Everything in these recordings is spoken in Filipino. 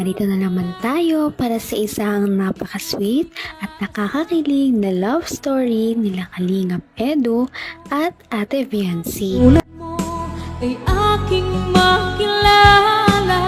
Narito na naman tayo para sa isang napaka-sweet at nakakakilig na love story nila Kalingap Edu at Ate Viancy. Ulat mo ay aking makilala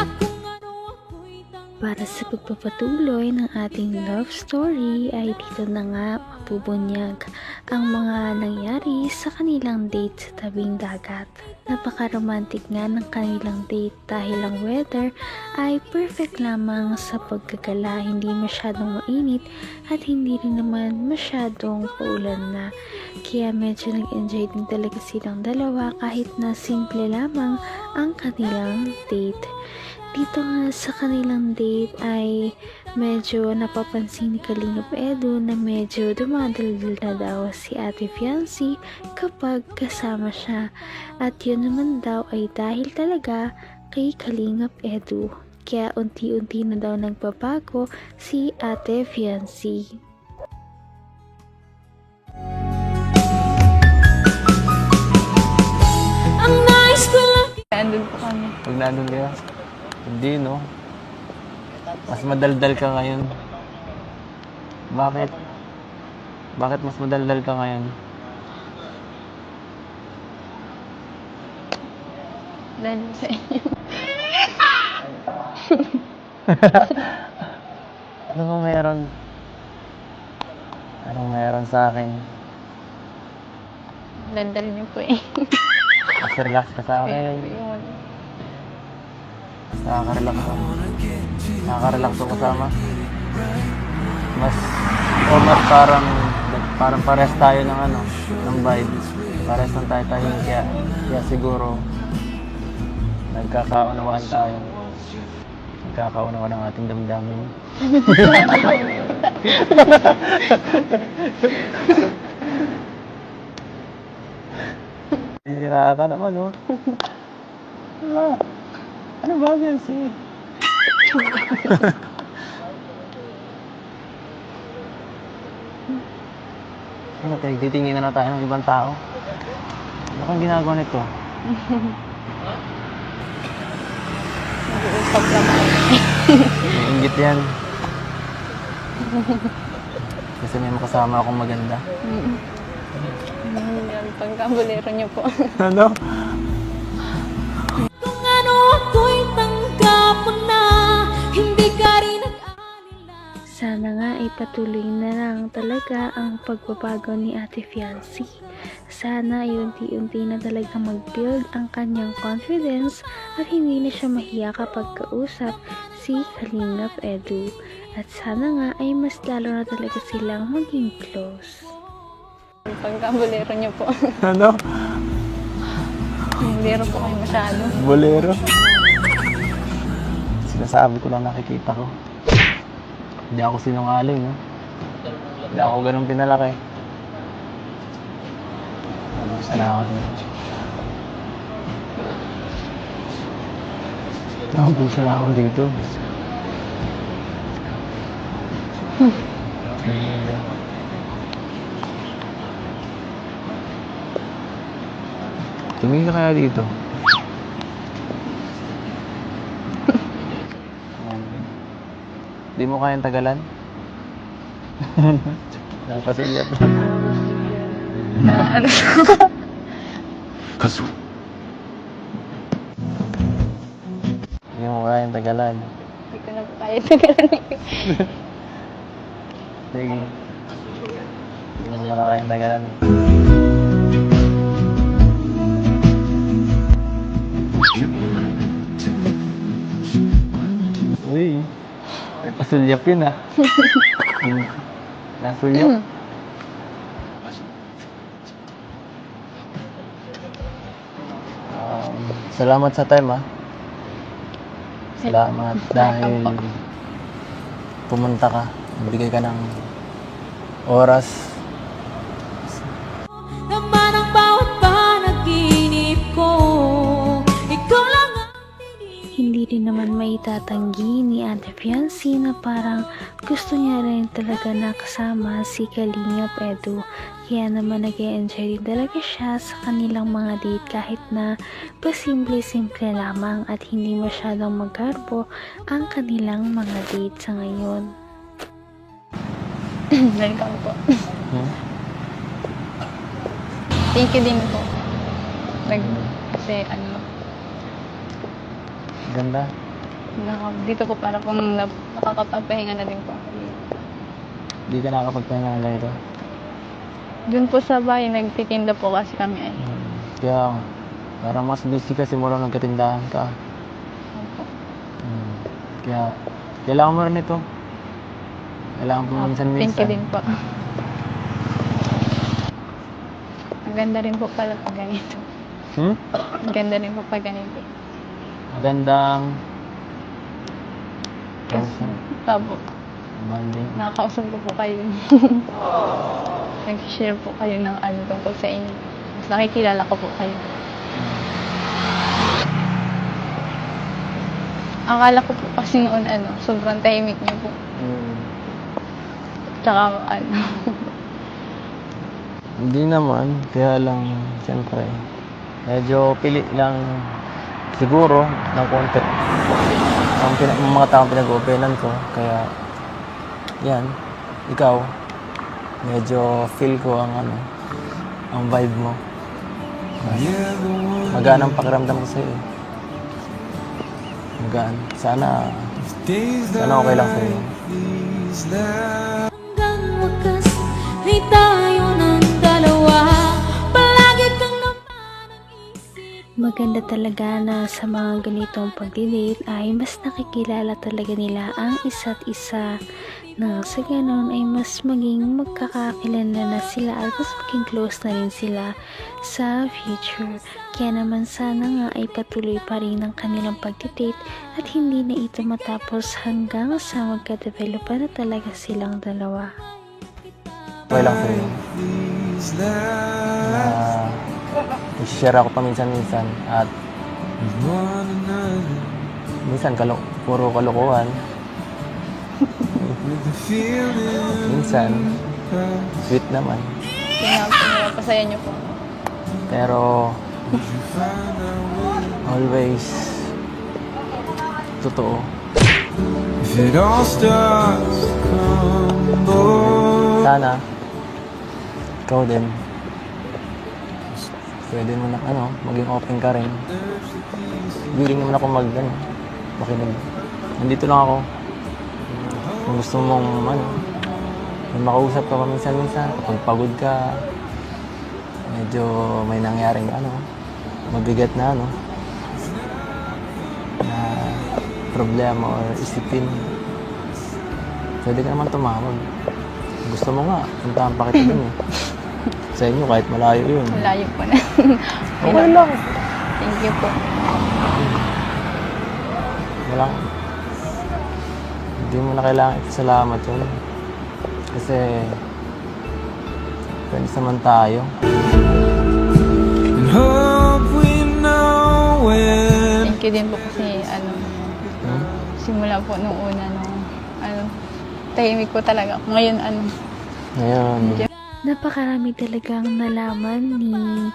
at kung ano ako'y Para sa pagpapatuloy ng ating love story ay dito na nga mapubunyag ang mga nangyari sa kanilang date sa tabing dagat. Napaka-romantic nga ng kanilang date dahil ang weather ay perfect lamang sa pagkagala, hindi masyadong mainit at hindi rin naman masyadong paulan na. Kaya medyo nag-enjoy din talaga silang dalawa kahit na simple lamang ang kanilang date. Dito nga sa kanilang date ay medyo napapansin ni Kalingap Edu na medyo dumadaldal na daw si Ate Viancy kapag kasama siya. At yun naman daw ay dahil talaga kay Kalingap Edu. Kaya unti-unti na daw nagbabago si Ate Viancy. ang nais ko lang. Nandun po kami. Pag nandun kayo? Hindi, no? Mas madaldal ka ngayon. Bakit? Bakit mas madaldal ka ngayon? Dahil sa inyo. Ano meron? Anong meron sa akin? Dandal niyo po eh. Mas relax ka sa akin. Nakaka-relax ako. Nakaka-relax ako kasama. Mas parang pares tayo ng ng vibe. Pares lang tayo kaya siguro nagkakaunawaan tayo. Nagkakaunawaan ang ating damdamin. Hihira ka naman, no? Ano ba yan, si? Ano, titingin na tayo ng ibang tao? Ano kang ginagawa nito? Nag-uusap naman. Ingit yan. Kasi may makasama akong maganda. Yan, pagkabulero niyo po. Ano? Kung ano ako'y tanggap mo na, hindi ka rin nag-alala. Sana nga ay patuloy na lang talaga ang pagbabago ni Ate Viancy. Sana ay unti-unti na talaga mag-build ang kanyang confidence at hindi na siya mahiya kapag kausap si Kalingap Edu. At sana nga ay mas lalo na talaga silang maging close. Pagkabulero niyo po. Ano? Bulero po kayo masyado. Bolero? Sinasabi ko lang nakikita ko. Hindi ako sinungaling, no? Hindi ako ganun pinalaki. Gusto na ako dito. Gusto na ako dito. Tumingin ka kaya dito. Di mo kayang tagalan? Napasulyap lang. Ano? Kaso. Di mo kayang tagalan. Hindi ko na po kaya tagalan. Sige. Di mo na kayang tagalan. Uy. Pasulyap yun, ah. Nasulyap. Salamat sa time, ah. Salamat dahil pumunta ka. Nagbigay ka ng oras. Naman ang bawat panaginip ko, ikaw lang ang Hindi rin naman maitatanggi ni Ate Fiancé na parang gusto niya rin talaga nakasama si Kalingap Edu. Kaya naman nag-e-enjoy din talaga siya sa kanilang mga date kahit na pasimple-simple lamang at hindi masyadong magkarbo ang kanilang mga date sa ngayon. Welcome po. Hmm? Thank you din po. Kasi Ganda. dito po para pong nakakapagpahinga na din po. Di ka nakakapagpahinga ng ganito. Doon po sa bahay, nagtitinda po kasi kami ay. Kaya, parang mas busy kasi mula nagkatindahan ka. Opo. Kaya, kailangan mo rin ito. Kailangan mo minsan-minsan. Thank you din po. Ang ganda rin po pala pag ganito. Ang ganda rin po pag ganito. Magandang Tabo. bonding. Nakakausap ko po kayo. Nag-share po kayo ng tungkol sa inyo. Mas nakikilala ko po kayo. Akala ko po kasi noon sobrang tahimik niyo po. Tsaka Hindi naman, kaya lang, siyempre, medyo pili lang siguro ng konti ang mga taong pinag-openan ko. Kaya, yan, ikaw, medyo feel ko ang vibe mo. Magaan ang pakiramdam ko sa'yo. Magaan. Sana okay lang sa'yo. Hanggang wakas ay tayo ng dalawa. Palagi kang naman ang isip. Maganda talaga na sa mga ganitong pagdidate ay mas nakikilala talaga nila ang isa't isa na sa ganon ay mas maging magkakakilala na sila at mas maging close na rin sila sa future. Kaya naman sana nga ay patuloy pa rin ang kanilang pagdidate at hindi na ito matapos hanggang sa magka-develop na talaga silang dalawa. Okay lang sa'yo. I-share ako paminsan-minsan at minsan puro kalokohan. Minsan sweet naman. pinapasaya niyo po. Pero always totoo. If it all starts to crumble, Sana ikaw din pwede mo na maging open ka rin. Willing naman ako makinig. Nandito lang ako. Kung gusto mong may makausap ka paminsan-minsan, kapag pagod ka, medyo may nangyaring mabigat na na problema or isipin, pwede ka naman tumawag. Gusto mo nga, puntahan pa kita dun sa inyo kahit malayo yun. Malayo po na. Okay lang. Thank you po. Hindi mo na kailangan ipasalamat yun. Kasi friends naman tayo. and hope we know when. Thank you din po kasi simula po nung una tahimik po talaga ako. Ngayon Ngayon, Napakarami talagang nalaman ni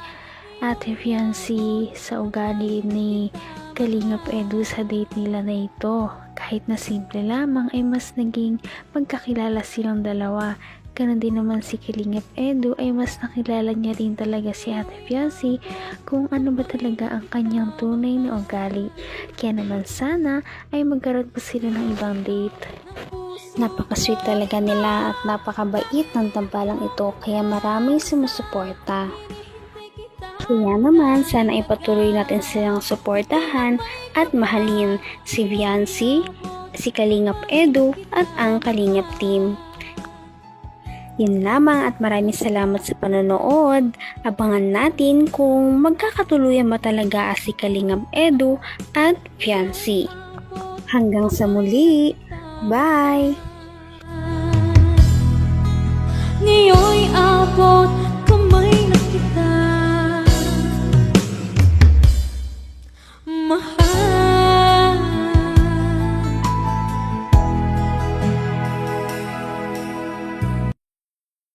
Ate Fiancé sa ugali ni Kalingap Edu sa date nila na ito. Kahit na simple lamang ay mas naging magkakilala silang dalawa. Ganon din naman si Kalingap Edu ay mas nakilala niya rin talaga si Ate Fiancé kung ano ba talaga ang kanyang tunay na ugali. Kaya naman sana ay magkaroon pa sila ng ibang date. Napaka-sweet talaga nila at napakabait ng tambalang ito kaya maraming sumusuporta. Kaya naman sana ipatuloy natin silang suportahan at mahalin si Fiancé, si Kalingap Edu at ang Kalingap team. Yun lamang at maraming salamat sa panonood. Abangan natin kung magkakatuluyan ba talaga si Kalingap Edu at Fiancé. Hanggang sa muli. Bye! Ngayon'y abot